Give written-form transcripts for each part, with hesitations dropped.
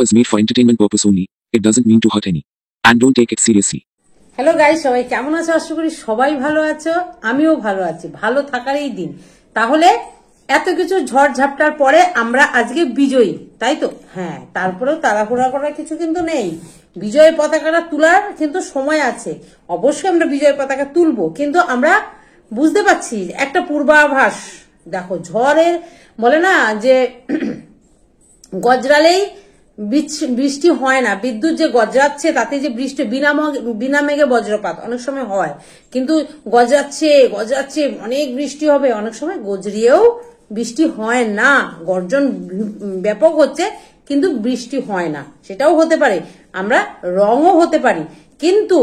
Was made for entertainment purpose only. It doesn't mean to hurt any. And don't take it seriously. Hello guys, সবাই কেমন আছো? আশা করি সবাই ভালো আছো, আমিও ভালো আছি। ভালো থাকারই দিন। তাহলে এত কিছু ঝড় ঝাপটার পরে আমরা আজকে বিজয়ী, তাই তো? হ্যাঁ, তারপরেও তাড়াহুড়া করার কিছু কিন্তু নেই। বিজয় পতাকাটা তোলার কিন্তু সময় আছে। অবশ্যই আমরা বিজয় পতাকা তুলবো, কিন্তু আমরা বুঝতে পারছি একটা পূর্বাভাস। দেখো, ঝড়ের বলে না যে গজরালেই বৃষ্টি হয় না, বিদ্যুৎ যে গজরাচ্ছে তাতে যে বৃষ্টি বিনা মেঘে বজ্রপাত অনেক সময় হয়, কিন্তু গজরাচ্ছে অনেক বৃষ্টি হবে, অনেক সময় গজরিয়েও বৃষ্টি হয় না। গর্জন ব্যাপক হচ্ছে কিন্তু বৃষ্টি হয় না, সেটাও হতে পারে। আমরা রঙও হতে পারি, কিন্তু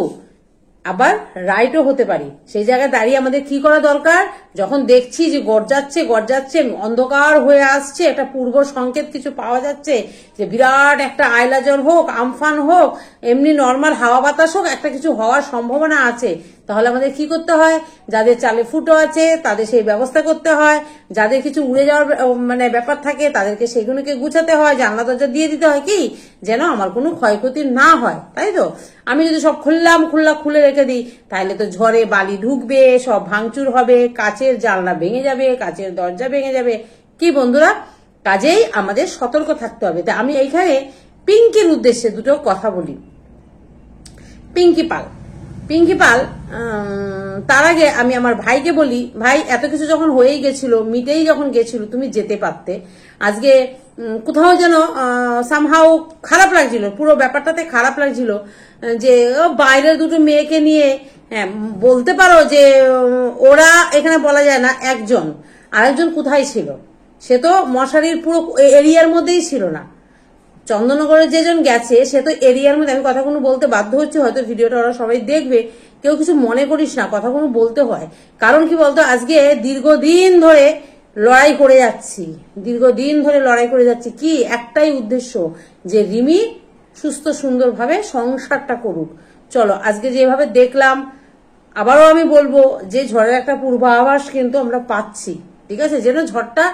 আবার রাইটও হতে পারি। সেই জায়গায় দাঁড়িয়ে আমাদের কি করা দরকার? যখন দেখছি যে গর্জাচ্ছে অন্ধকার হয়ে আসছে, একটা পূর্ব সংকেত কিছু পাওয়া যাচ্ছে যে বিরাট একটা আইলাজল হোক, আমফান হোক, এমনি নর্মাল হাওয়া বাতাস হোক, একটা কিছু হওয়ার সম্ভাবনা আছে, তাহলে আমাদের কি করতে হয়? যাদের চালে ফুটো আছে তাদের সেই ব্যবস্থা করতে হয়, যাদের কিছু উড়ে যাওয়ার মানে ব্যাপার থাকে তাদেরকে সেগুলোকে গুছাতে হয়, জানলা দরজা দিয়ে দিতে হয়, কি যেন আমার কোনো ক্ষয়ক্ষতি না হয়, তাই তো? আমি যদি সব খুলে রেখে দিই, তাহলে তো ঝড়ে বালি ঢুকবে, সব ভাঙচুর হবে, কাচের জানলা ভেঙে যাবে, কাচের দরজা ভেঙে যাবে। কি বন্ধুরা, কাজেই আমাদের সতর্ক থাকতে হবে। তাই আমি এইখানে পিঙ্কির উদ্দেশ্যে দুটো কথা বলি। পিঙ্কি পাল, তার আগে আমি আমার ভাইকে বলি, ভাই এত কিছু যখন হয়েই গেছিল, মিটেই যখন গেছিল, তুমি যেতে পারতে। আজকে কোথাও যেন সামহাও খারাপ লাগছিল, পুরো ব্যাপারটাতে খারাপ লাগছিল যে বাইরের দুটো মেয়েকে নিয়ে, হ্যাঁ বলতে পারো যে ওরা, এখানে বলা যায় না একজন, আরেকজন কোথায় ছিল? সে তো মশারির পুরো এরিয়ার মধ্যেই ছিল না। চন্দননগরে যেজন গেছে সে তো এরিয়ার মধ্যে। আমি কথাগুলো বলতে বাধ্য হচ্ছে, হয়তো ভিডিওটা ওরা সবাই দেখবে, কেউ কিছু মনে করিস না, কথাগুলো বলতে হয়। কারণ কি বলতো, আজকে দীর্ঘদিন ধরে লড়াই করে যাচ্ছি, কি একটাই উদ্দেশ্য, যে রিমি সুস্থ সুন্দরভাবে সংসারটা করুক। চলো, আজকে যেভাবে দেখলাম, আবারও আমি বলবো যে ঝড়ের একটা পূর্বাভাস কিন্তু আমরা পাচ্ছি, ঠিক আছে? যেন ঝড়টা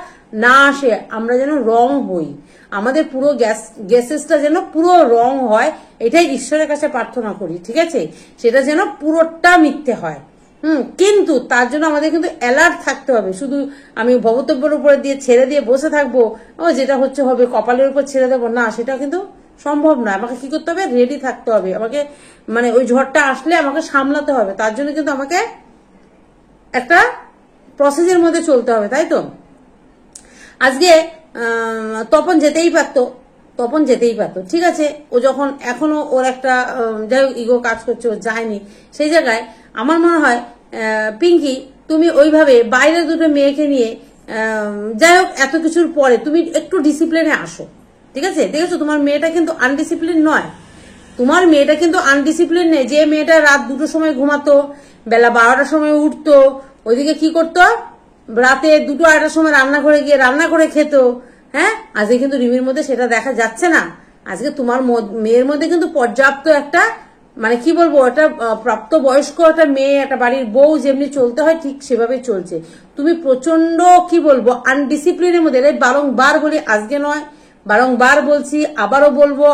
না আসে, আমরা যেন রং হই, আমাদের পুরো গ্যাসেসটা যেন পুরো রং হয়, এটাই ঈশ্বরের কাছে প্রার্থনা করি, ঠিক আছে? সেটা যেন পুরোটা মিথ্যে হয়। কিন্তু তার জন্য আমাদের কিন্তু অ্যালার্ট থাকতে হবে। শুধু আমি ভবতব্যের উপরে দিয়ে ছেড়ে দিয়ে বসে থাকবো, ও যেটা হচ্ছে হবে, কপালের উপর ছেড়ে দেবো না, সেটা কিন্তু সম্ভব নয়। আমাকে কি করতে হবে? রেডি থাকতে হবে। আমাকে মানে ওই ঝড়টা আসলে আমাকে সামলাতে হবে, তার জন্য কিন্তু আমাকে একটা প্রসেসের মধ্যে চলতে হবে, তাই তো? আজকে তপন যেতেই পারতো, ঠিক আছে? ও যখন এখনো ওর একটা যাই হোক ইগো কাজ করছে, ও যায়নি। সেই জায়গায় আমার মনে হয় পিঙ্কি, তুমি ওইভাবে বাইরের দুটো মেয়েকে নিয়ে, যাই হোক এত কিছুর পরে তুমি একটু ডিসিপ্লিনে আসো, ঠিক আছে? দেখেছো তোমার মেয়েটা কিন্তু আনডিসিপ্লিন নয়, নেই। যে মেয়েটা রাত 2টোর সময় ঘুমাতো, বেলা 12টার সময় উঠতো, ওইদিকে কি করতো? রাতে 2-2:30টার সময় রান্নাঘরে গিয়ে রান্না করে খেত। হ্যাঁ, আজকে কিন্তু রিমির মধ্যে সেটা দেখা যাচ্ছে না। আজকে তোমার মেয়ের মধ্যে কিন্তু পর্যাপ্ত একটা, মানে কি বলবো, একটা প্রাপ্ত বয়স্ক একটা মেয়ে, একটা বাড়ির বউ যেমনি চলতে হয় ঠিক সেভাবে চলছে। তুমি প্রচন্ড কি বলবো আনডিসিপ্লিনের মধ্যে, বারংবার বলি, আজকে নয় বারংবার বলছি, আবারও বলবো,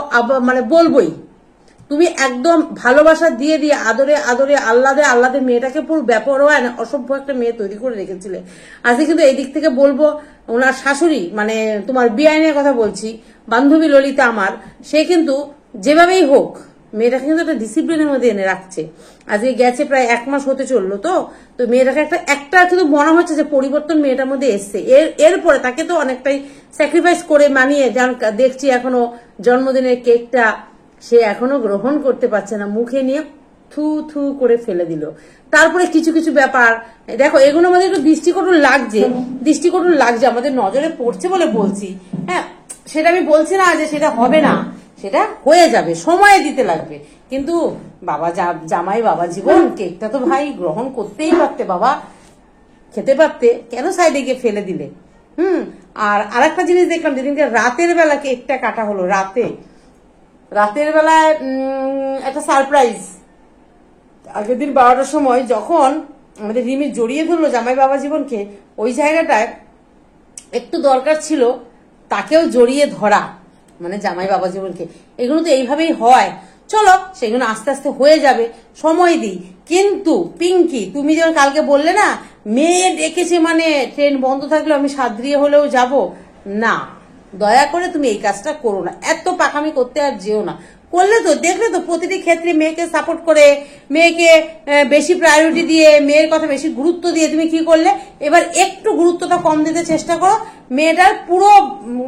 মানে বলবোই। তুমি একদম ভালোবাসা দিয়ে আদরে আল্লাদে মেয়েটাকে পুরো বেপরোয়া অসভ্য একটা মেয়ে তৈরি করে রেখেছিলে। আজকে কিন্তু এই দিক থেকে বলবো, ওনার শাশুড়ি, মানে তোমার বিআইনের কথা বলছি, বান্ধবী ললিতা আমার, সে কিন্তু যেভাবেই হোক মেয়েটাকে কিন্তু একটা ডিসিপ্লিনের মধ্যে এনে রাখছে। আজকে গেছে প্রায় 1 মাস হতে চললো, তো মেয়েটাকে একটা কিন্তু মনে হচ্ছে যে পরিবর্তন মেয়েটার মধ্যে এসছে। এরপরে তাকে তো অনেকটাই স্যাক্রিফাইস করে মানিয়ে দেখছি এখনো জন্মদিনের কেকটা সে এখনো গ্রহণ করতে পারছে না, মুখে নিয়ে থু করে ফেলে দিল। তারপরে কিছু কিছু ব্যাপার দেখো, এগুলো আমাদের একটু দৃষ্টিকটু লাগছে, আমাদের নজরে পড়ছে বলে বলছি। হ্যাঁ, সেটা আমি বলছি না যে সেটা হবে না, সেটা হয়ে যাবে, সময় দিতে লাগবে। কিন্তু বাবা জামাই বাবা জীবন, কেকটা তো ভাই গ্রহণ করতেই পারতে, বাবা খেতে পারতে, কেন সাইডে গিয়ে ফেলে দিলে? আর আরেকটা জিনিস দেখলাম, যেদিনকে রাতের বেলা কেকটা কাটা হলো, রাতের বেলায় একটা সারপ্রাইজ। আগের দিন 12টার সময় যখন আমাদের রিমি জড়িয়ে ধরলো জামাই বাবা জীবনকে, ওই জায়গাটায় একটু দরকার ছিল তাকেও জড়িয়ে ধরা, মানে জামাই বাবা জীবনকে। এগুলো তো এইভাবেই হয়, চলো সেগুলো আস্তে আস্তে হয়ে যাবে, সময় দিই। কিন্তু পিঙ্কি, তুমি যেমন কালকে বললে না মেয়ে ডেকেছে মানে ট্রেন বন্ধ থাকলে আমি সাদরিয়ে হলেও যাব, না, দয়া করে তুমি এই কাজটা করো না, এত পাকামি করতে আর যেও না। করলে তো দেখলে তো প্রতিটি ক্ষেত্রে মেয়েকে সাপোর্ট করে, মেয়েকে বেশি প্রায়োরিটি দিয়ে, মেয়ের কথা বেশি গুরুত্ব দিয়ে তুমি কি করলে, এবার একটু গুরুত্বটা কম দিতে চেষ্টা করো। মেয়েটার পুরো,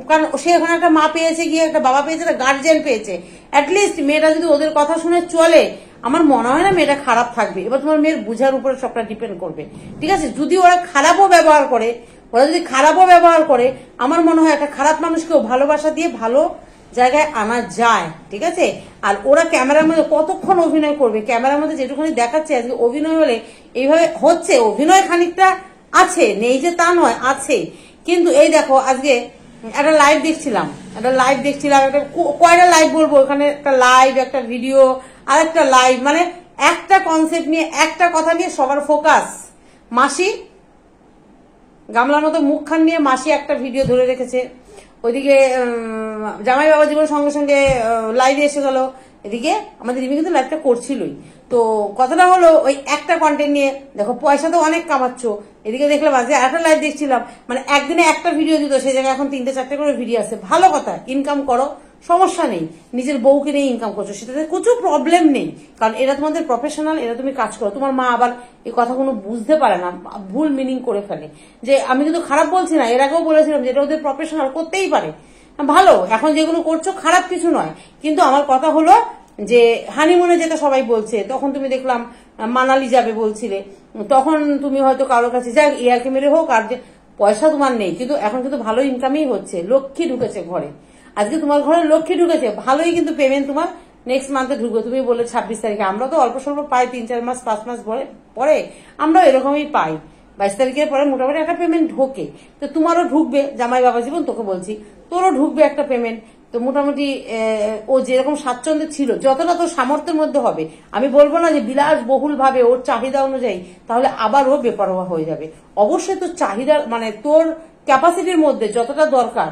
কারণ সে ওখানে একটা মা পেয়েছে, গিয়ে একটা বাবা পেয়েছে, একটা গার্জিয়ান পেয়েছে, অ্যাটলিস্ট মেয়েটা যদি ওদের কথা শুনে চলে, আমার মনে হয় না মেয়েটা খারাপ থাকবে। এবার তোমার মেয়ের বুঝার উপরে সবটা ডিপেন্ড করবে, ঠিক আছে? যদি ওরা খারাপও ব্যবহার করে, আমার মনে হয় একটা খারাপ মানুষকেও ভালোবাসা দিয়ে ভালো জায়গায় আনা যায়, ঠিক আছে? আর ওরা ক্যামেরার মধ্যে কতক্ষণ অভিনয় করবে? ক্যামেরার মধ্যে যেটুকুনি দেখাচ্ছে আজকে অভিনয় হলে এইভাবে হচ্ছে, অভিনয় খানিকটা আছে, নেই যে তা নয়, আছে। কিন্তু এই দেখো আজকে একটা লাইভ দেখছিলাম, একটা কয়টা লাইভ বলবো, ওখানে একটা লাইভ, একটা ভিডিও, আর একটা লাইভ, মানে একটা কনসেপ্ট নিয়ে, একটা কথা নিয়ে সবার ফোকাস। মাসি গামলার মতো মুখখান নিয়ে মাসি একটা ভিডিও ধরে রেখেছে, ওইদিকে জামাই বাবা জীবনের সঙ্গে সঙ্গে লাইভে এসে গেল, এদিকে আমাদের রিমি কিন্তু লাইভটা করছিলই। তো কথাটা হলো ওই একটা কন্টেন্ট নিয়ে, দেখো পয়সা তো অনেক কামাচ্ছ, এদিকে দেখলাম আজকে একটা লাইভ দেখছিলাম, মানে একদিনে একটা ভিডিও দিত, সেই জায়গায় এখন 3-4টে করে ভিডিও আছে। ভালো কথা, ইনকাম করো, সমস্যা নেই, নিজের বউকে নিয়ে ইনকাম করছো, সেটাতে কিছু প্রবলেম নেই, কারণ এরা তোমাদের প্রফেশনাল, এরা তুমি কাজ করো। তোমার মা আবার এই কথাগুলো বুঝতে পারে না, ভুল মিনিং করে ফেলে। যে আমি কিন্তু খারাপ বলছি না, এর আগেও বলেছিলাম যে এটা ওদের প্রফেশনাল, করতেই পারে, ভালো। এখন যেগুলো করছো খারাপ কিছু নয়, কিন্তু আমার কথা হলো যে হানিমুনে যেটা সবাই বলছে, তখন তুমি দেখলাম মানালি যাবে বলছিলে, তখন তুমি হয়তো কারোর কাছে যাই ইয়ারকে মেরে হোক, আর যে পয়সা তোমার নেই, কিন্তু এখন কিন্তু ভালো ইনকামই হচ্ছে, লক্ষ্মী ঢুকেছে ঘরে, আজকে তোমার ঘরে লক্ষ্মী ঢুকেছে, ভালোই কিন্তু পেমেন্ট তোমার নেক্সট মান্থে ঢুকবে। তুমি বলে 26 তারিখে, আমরা তো অল্প স্বল্প পাই 3-4 মাস 5 মাস পরে আমরাও এরকমই পাই, 22 তারিখের পরে মোটামুটি একটা পেমেন্ট ঢোকে। তো তোমারও ঢুকবে, জামাই বাবা জীবন তোকে বলছি, তোরও ঢুকবে একটা পেমেন্ট। তো মোটামুটি ও যেরকম স্বাচ্ছন্দ্য ছিল, যতটা তোর সামর্থ্যের মধ্যে হবে, আমি বলবো না যে বিলাস বহুল ভাবে ওর চাহিদা অনুযায়ী, তাহলে আবার ও বেপরোয়া হয়ে যাবে। অবশ্যই তোর চাহিদা, মানে তোর ক্যাপাসিটির মধ্যে যতটা দরকার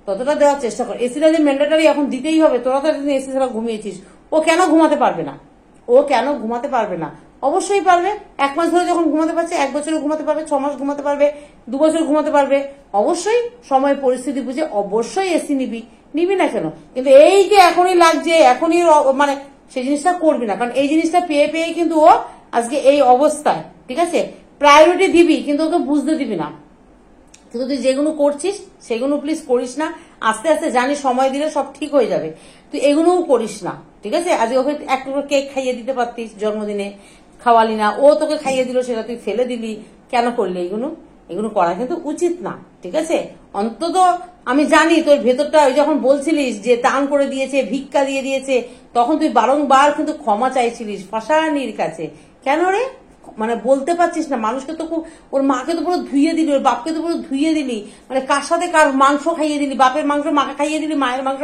ততটা দেওয়ার চেষ্টা কর। এসিটা যে ম্যান্ডেটারি এখন দিতেই হবে, তোরা তো একদিন এসি ছাড়া ঘুমিয়েছিস, ও কেন ঘুমাতে পারবে না? অবশ্যই পারবে। 1 মাস ধরে যখন ঘুমাতে পারছে, 1 বছরও ঘুমাতে পারবে, 6 মাস ঘুমাতে পারবে, 2 বছর ঘুমাতে পারবে। অবশ্যই সময় পরিস্থিতি বুঝে অবশ্যই এসি নিবি না কেন? কিন্তু এই যে এখনই লাগছে, এখনই মানে সেই জিনিসটা করবি না, কারণ এই জিনিসটা পেয়ে কিন্তু ও আজকে এই অবস্থায়, ঠিক আছে? প্রায়োরিটি দিবি, কিন্তু ওকে বুঝতে দিবি না। কিন্তু তুই যেগুলো করছিস সেগুলো প্লিজ করিস না, আস্তে আস্তে জানি সময় দিলে সব ঠিক হয়ে যাবে, তুই এগুলোও করিস না, ঠিক আছে? আজকে ওকে একটা কেক খাইয়ে দিতে পারতিস, জন্মদিনে খাওয়ালি না, ও তোকে খাইয়ে দিল, সেটা তুই ফেলে দিলি, কেন করলি এগুলো করা কিন্তু উচিত না, ঠিক আছে? অন্তত আমি জানি তোর ভেতরটা, ওই যখন বলছিলিস যে দান করে দিয়েছে, ভিক্ষা দিয়ে দিয়েছে, তখন তুই বারংবার কিন্তু ক্ষমা চাইছিলিস ফাঁসানির কাছে, কেন রে? মানে বলতে পারছিস না, মানুষকে তো খুব, ওর মাকে তো পুরো ধুইয়ে দিলি, ওর বাপকে তো পুরো ধুইয়ে দিলি, মানে কার সাথে কার মাংস খাইয়ে দিলি, বাপের মাংস মাকে খাইয়ে দিলি, মায়ের মাংস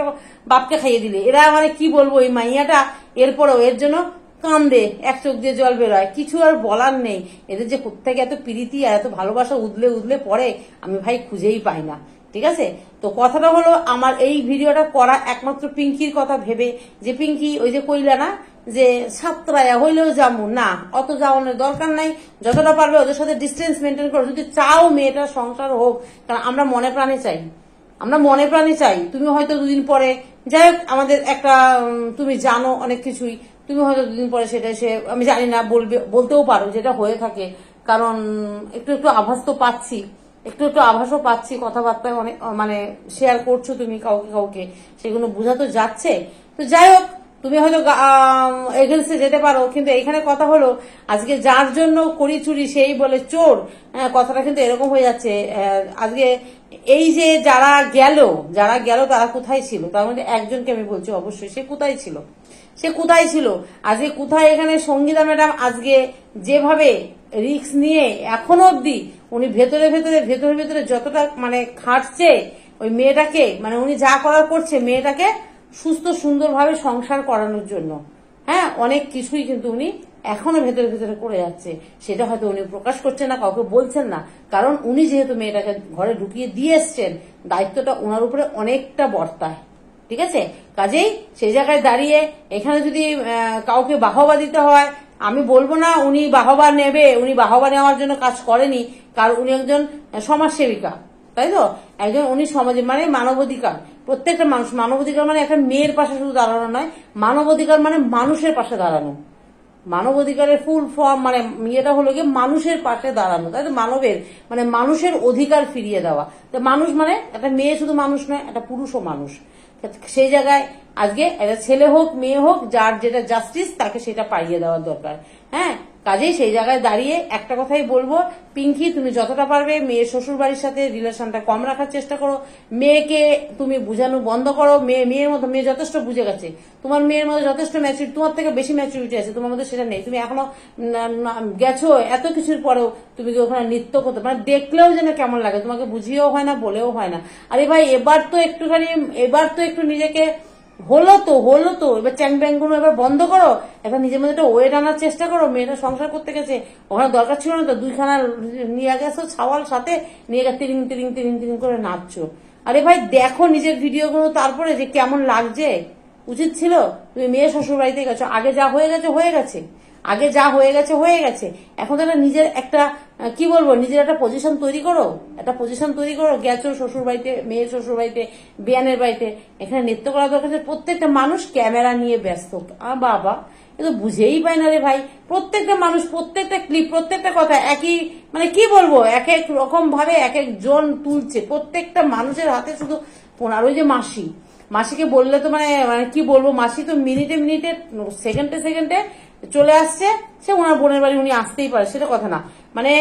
বাপকে খাইয়ে দিলি। এরা মানে কি বলবো, এই মাইয়াটা এরপরেও এর জন্য কান্দে, এক চোখ দিয়ে জল বেরোয়, কিছু আর বলার নেই। এদের যে কোত্থেকে এত প্রীতি আর এত ভালোবাসা উদলে পড়ে, আমি ভাই খুঁজেই পাই না, ঠিক আছে? তো কথাটা হলো, আমার এই ভিডিওটা করা একমাত্র পিঙ্কির কথা ভেবে, যে পিঙ্কি ওই যে কইলা না যে সাতরায়া হইলেও যাবো না, অত যাওয়ানোর দরকার নাই, যতটা পারবে ওদের সাথে ডিস্টেন্স মেনটেন করো, যদি চাও মেয়েটার সংসার হোক, কারণ আমরা মনে প্রাণে চাই। তুমি হয়তো 2 দিন পরে, যাই হোক, আমাদের একটা তুমি জানো অনেক কিছুই, তুমি হয়তো 2 দিন পরে সেটা সে, আমি জানি না, বলতেও পারো যেটা হয়ে থাকে, কারণ একটু আভাস তো পাচ্ছি, একটু আভাসও পাচ্ছি, কথাবার্তায় অনেক মানে শেয়ার করছো তুমি কাউকে, সেগুলো বোঝা তো যাচ্ছে। তো যাই হোক, তুমি হয়তো এগেন্সে যেতে পারো, কিন্তু এইখানে কথা হলো, আজকে যার জন্য করি চুরি সেই বলে চোর, কথাটা কিন্তু এরকম হয়ে যাচ্ছে। আজকে এই যে যারা গেল তারা কোথায় ছিল? তার মধ্যে একজনকে আমি বলছি অবশ্যই, সে কোথায় ছিল আজকে? কোথায় এখানে সঙ্গীতা ম্যাডাম আজকে যেভাবে রিস্ক নিয়ে এখনো অব্দি উনি ভেতরে যতটা মানে খাটছে ওই মেয়েটাকে, মানে উনি যা করার করছে মেয়েটাকে সুস্থ সুন্দরভাবে সংসার করানোর জন্য, হ্যাঁ, অনেক কিছুই কিন্তু উনি এখনো ভেতরে ভেতরে করে যাচ্ছে। সেটা হয়তো উনি প্রকাশ করছেন না, কাউকে বলছেন না, কারণ উনি যেহেতু মেয়েটাকে ঘরে ঢুকিয়ে দিয়ে এসছেন, দায়িত্বটা ওনার উপরে অনেকটা বর্তায়। ঠিক আছে, কাজেই সেই জায়গায় দাঁড়িয়ে এখানে যদি কাউকে বাহবা দিতে হয়, আমি বলবো না উনি বাহবা নেবে, উনি বাহবা নেওয়ার জন্য কাজ করেনি, কারণ উনি একজন সমাজসেবিকা, তাই তো, একজন উনি সমাজে মানে মানবাধিকার, প্রত্যেকটা মানুষ মানবাধিকার মানে একটা মেয়ের পাশে শুধু দাঁড়ানো নয়, মানবাধিকার মানে মানুষের পাশে দাঁড়ানো। মানবাধিকারের ফুল ফর্ম মানে ইয়েটা হলো গিয়ে মানুষের পাশে দাঁড়ানো, তাই তো, মানবের মানে মানুষের অধিকার ফিরিয়ে দেওয়া। তো মানুষ মানে একটা মেয়ে শুধু মানুষ নয়, একটা পুরুষও মানুষ। সেই জায়গায় আজকে একটা ছেলে হোক মেয়ে হোক, যার যেটা জাস্টিস তাকে সেটা পাইয়ে দেওয়ার দরকার। হ্যাঁ, কাজেই সেই জায়গায় দাঁড়িয়ে একটা কথাই বলবো, পিঙ্কি তুমি যতটা পারবে মেয়ের শ্বশুর বাড়ির সাথে রিলেশনটা কম রাখার চেষ্টা করো। মেয়েকে তুমি বুঝানো বন্ধ করো। মেয়ের মতো, মেয়ে যথেষ্ট বুঝে গেছে, তোমার মেয়ের মধ্যে যথেষ্ট ম্যাচুরিটি, তোমার থেকে বেশি ম্যাচুরিটি আছে, তোমার মধ্যে সেটা নেই। তুমি এখনো গেছো এত কিছুর পরেও তুমি কি ওখানে নৃত্য করতে, মানে দেখলেও যেন কেমন লাগে, তোমাকে বুঝিয়েও হয় না, বলেও হয় না। আরে ভাই এবার তো একটু নিজেকে হলো তো এবার চ্যাং ব্যাং গুলো এবার বন্ধ করো, এখন নিজের মধ্যে একটা ওয়েট আনার চেষ্টা করো। মেয়েটা সংসার করতে গেছে, ওখানে দরকার ছিল না তো, দুইখানা নিয়ে গেছো ছাওয়াল সাথে নিয়ে গেছে, তিরিং তিরিং তিরিং তিরিং করে নাচছো। আরে ভাই দেখো নিজের ভিডিওগুলো, তারপরে যে কেমন লাগছে। উচিত ছিল তুমি মেয়ে শ্বশুর বাড়িতে গেছো, আগে যা হয়ে গেছে হয়ে গেছে, আগে যা হয়ে গেছে হয়ে গেছে। এখন তো নিজের একটা কি বলবো, নিজের একটা পজিশন তৈরি করো, একটা পজিশন তৈরি করো। গেছো শ্বশুর বাড়িতে, মেয়ের শ্বশুর বাড়িতে, বিয়ানের বাড়িতে, এখানে নৃত্য করা দরকার। প্রত্যেকটা মানুষ ক্যামেরা নিয়ে ব্যস্ত। বাবা এ তো বুঝেই পায় না রে ভাই। প্রত্যেকটা মানুষ, প্রত্যেকটা ক্লিপ, প্রত্যেকটা কথা একই, মানে কি বলবো, এক এক রকম ভাবে এক এক জন তুলছে। প্রত্যেকটা মানুষের হাতে শুধু ফোন। আর ওই যে মাসিকে বললে তো মানে মানে কি বলবো, মাসি তো মিনিটে মিনিটে সেকেন্ডে সেকেন্ডে চলে আসছে। সে ওনার বোনের বাড়ি, উনি আসতেই পারে, সেটা কথা না। মানে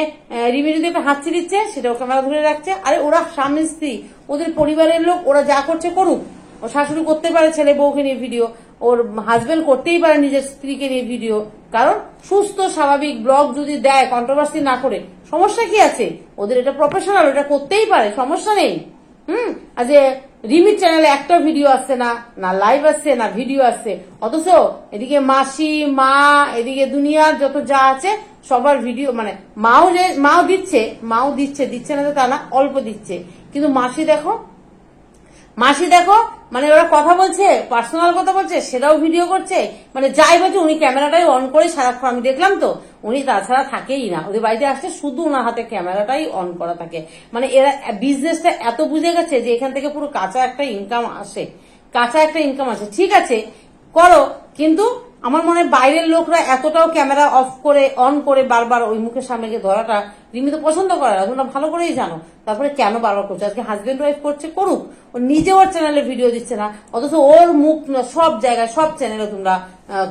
রিমি যদি একটা হাঁচি দিচ্ছে সেটাও ক্যামেরা ধরে রাখছে। আরে ওরা স্বামী স্ত্রী, ওদের পরিবারের লোক, ওরা যা করছে করুক। ও শাশুড়ি করতে পারে ছেলে বউকে নিয়ে ভিডিও, ওর হাজবেন্ড করতেই পারে নিজের স্ত্রীকে নিয়ে ভিডিও, কারণ সুস্থ স্বাভাবিক ব্লগ যদি দেয়, কন্ট্রোভার্সি না করে, সমস্যা কি আছে? ওদের এটা প্রফেশনাল, ওটা করতেই পারে, সমস্যা নেই। আজ রিমির চ্যানেলে একটা ভিডিও আসছে না, না লাইভ আসছে, না ভিডিও আসছে, অথচ এদিকে মাসি, মা, এদিকে দুনিয়ার যত যা আছে সবার ভিডিও, মানে মাও দিচ্ছে না তো তা না, অল্প দিচ্ছে। কিন্তু মাসি দেখো মানে ওরা কথা বলছে, পার্সোনাল কথা বলছে, সেটাও ভিডিও করছে। মানে যাই বলছে উনি ক্যামেরাটাই অন করে সারাক্ষণ, আমি দেখলাম তো, উনি তাছাড়া থাকেই না। ওদের বাড়িতে আসছে শুধু ওনার হাতে ক্যামেরাটাই অন করা থাকে। মানে এরা বিজনেসটা এত বুঝে গেছে যে এখান থেকে পুরো কাঁচা একটা ইনকাম আসে। ঠিক আছে করো, কিন্তু আমার মনে হয় বাইরের লোকরা এতটাও ক্যামেরা অন করে বারবার ওই মুখের সামনে গিয়ে ধরাটা রিমি তো পছন্দ করে না, তোমরা ভালো করেই জানো। তারপরে কেন বারবার করছে? আজকে হাজবেন্ড ওয়াইফ করছে, করুক। ও নিজে ওর চ্যানেলে ভিডিও দিচ্ছে না, অথচ ওর মুখ সব জায়গায় সব চ্যানেলে তোমরা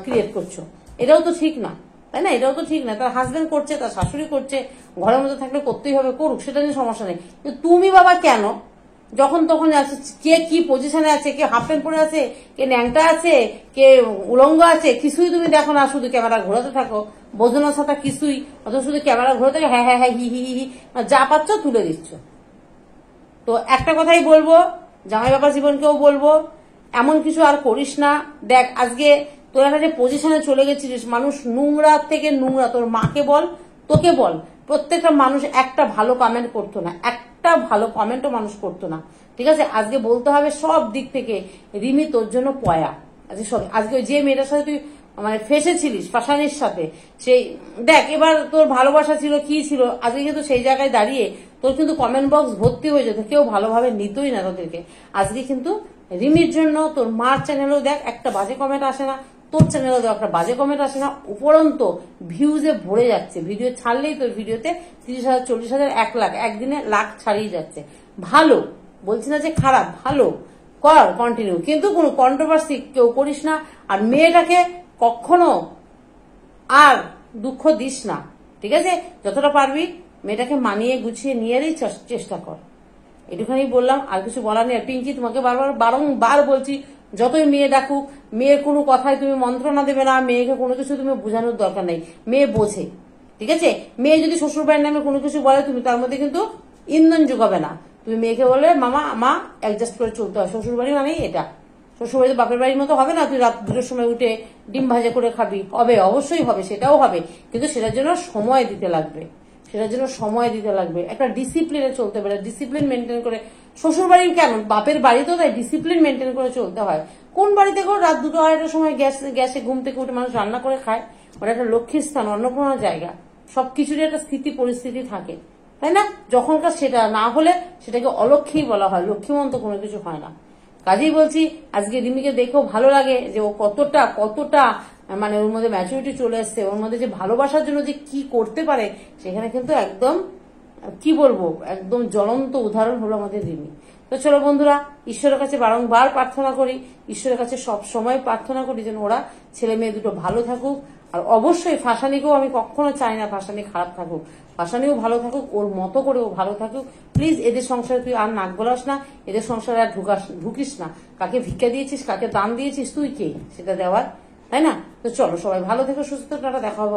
ক্রিয়েট করছো। এটাও তো ঠিক না, তাই না? এটাও তো ঠিক না। তার হাজবেন্ড করছে, তার শাশুড়ি করছে, ঘরের মধ্যে থাকলে করতেই হবে, করুক, সেটা নিয়ে সমস্যা নেই। কিন্তু তুমি বাবা কেন যখন তখন আছে, কে কি পজিশনে আছে, কে হাফ প্যান্ট পরে আছে, কে ন্যাংটা আছে, কে উলঙ্গ আছে, কিছুই তুমি দেখো না, শুধু ক্যামেরা ঘোরাতে থাকো, বোঝানোর সাথে কিছুই, অথচ শুধু ক্যামেরা ঘোরাতে থাকে, হ্যাঁ হ্যাঁ হ্যাঁ হি হি হি, যা পাচ্ছ তুলে দিচ্ছ। তো একটা কথাই বলবো, জামাই বাবা জীবনকেও বলবো, এমন কিছু আর করিস না। দেখ আজকে তোর একটা যে পজিশনে চলে গেছিস, মানুষ নোংরা থেকে নোংরা, তোর মাকে বল, তোকে বল, প্রত্যেকটা মানুষ একটা ভালো কমেন্ট করতো না, একটা ভালো কমেন্টও মানুষ করতো না। ঠিক আছে, আজকে বলতে হবে সব দিক থেকে রিমি তোর জন্য পয়া। আজকে যে মেয়েটার সাথে তুই মানে ফেসেছিলিস, ফাঁসানির সাথে, সেই দেখ এবার তোর ভালোবাসা ছিল কি ছিল, আজকে কিন্তু সেই জায়গায় দাঁড়িয়ে তোর কিন্তু কমেন্ট বক্স ভর্তি হয়ে যেত, কেউ ভালোভাবে নিতই না তোদেরকে। আজকে কিন্তু রিমির জন্য তোর মার চ্যানেলেও দেখ একটা বাজে কমেন্ট আসে না, তোর চ্যানেলেও দেখ একটা বাজে কমেন্ট আসে না, উপরন্ত ভিউজে ভরে যাচ্ছে। ভিডিও ছাড়লেই তোর ভিডিওতে 30,000, 40,000, 1 লাখ, একদিনে লাখ ছাড়িয়ে যাচ্ছে। ভালো বলছি না যে খারাপ, ভালো কর, কন্টিনিউ, কিন্তু কোনো কন্ট্রোভার্সি কেউ করিস না। আর মেয়েটাকে কখনো আর দুঃখ দিস না, ঠিক আছে? যতটা পারবি মেয়েটাকে মানিয়ে গুছিয়ে নিয়েরই চেষ্টা কর। এটুখানি বললাম, আর কিছু বলার নেই। পিঙ্কি তোমাকে বারংবার বলছি, যতই মেয়ে ডাকুক, মেয়ের কোনো কথায় তুমি মন্ত্রণা দেবে না, মেয়েকে কোনো কিছু তুমি বোঝানোর দরকার নেই, মেয়ে বোঝে। ঠিক আছে, মেয়ে যদি শ্বশুর বাড়ির নামে কোনো কিছু বলে, তুমি তার মধ্যে কিন্তু ইন্ধন যোগাবে না। তুমি মেয়েকে বলবে মামা মা অ্যাডজাস্ট করে চলতে হয়, শ্বশুর বাড়ি মানে এটা, শ্বশুরবাড়ি তো বাপের বাড়ির মতো হবে না, তুই রাত 2টোর সময় উঠে ডিম ভাজা করে খাবি। হবে, অবশ্যই হবে, সেটাও হবে, কিন্তু সেটার জন্য সময় দিতে লাগবে, সেটার জন্য সময় দিতে লাগবে। একটা ডিসিপ্লিনে চলতে পারে, ডিসিপ্লিন মেনটেন করে। শ্বশুর বাড়ির কেন, বাপের বাড়িতেও তাই ডিসিপ্লিন মেনটেন করে চলতে হয়। কোন বাড়িতে গো রাত 2টো 2:30টার সময় গ্যাসে ঘুম থেকে উঠে মানুষ রান্না করে খায়? ওটা একটা লক্ষ্মীর স্থান, অন্নপূর্ণার জায়গা, সবকিছুরই একটা স্থিতি পরিস্থিতি থাকে, তাই না? যখনকার সেটা না হলে সেটাকে অলক্ষ্মী বলা হয়, লক্ষ্মীমন্ত কোনো কিছু হয় না। কাজেই বলছি, আজকে রিমিকে দেখেও ভালো লাগে যে ও কতটা কতটা মানে ওর মধ্যে ম্যাচুরিটি চলে এসছে, ওর মধ্যে যে ভালোবাসার জন্য যে কি করতে পারে সেখানে কিন্তু একদম কি বলবো, একদম জ্বলন্ত উদাহরণ হলো আমাদের রিমি। তো চলো বন্ধুরা, ঈশ্বরের কাছে বারংবার প্রার্থনা করি, ঈশ্বরের কাছে সব সময় প্রার্থনা করি যেন ওরা ছেলে মেয়ে দুটো ভালো থাকুক। আর অবশ্যই ফাঁসানিকেও আমি কখনো চাই না ফাঁসানি খারাপ থাকুক, ফাঁসানিও ভালো থাকুক, ওর মতো করে ও ভালো থাকুক। প্লিজ এদের সংসারে তুই আর নাক গলাস না, এদের সংসারে আর ঢুকিস না। কাকে ভিক্ষা দিয়েছিস, কাকে দান দিয়েছিস, তুই কে সেটা দেওয়ার, তাই না? তো চলো সবাই ভালো থেকো, সুস্থ থেকো, দেখা হবে।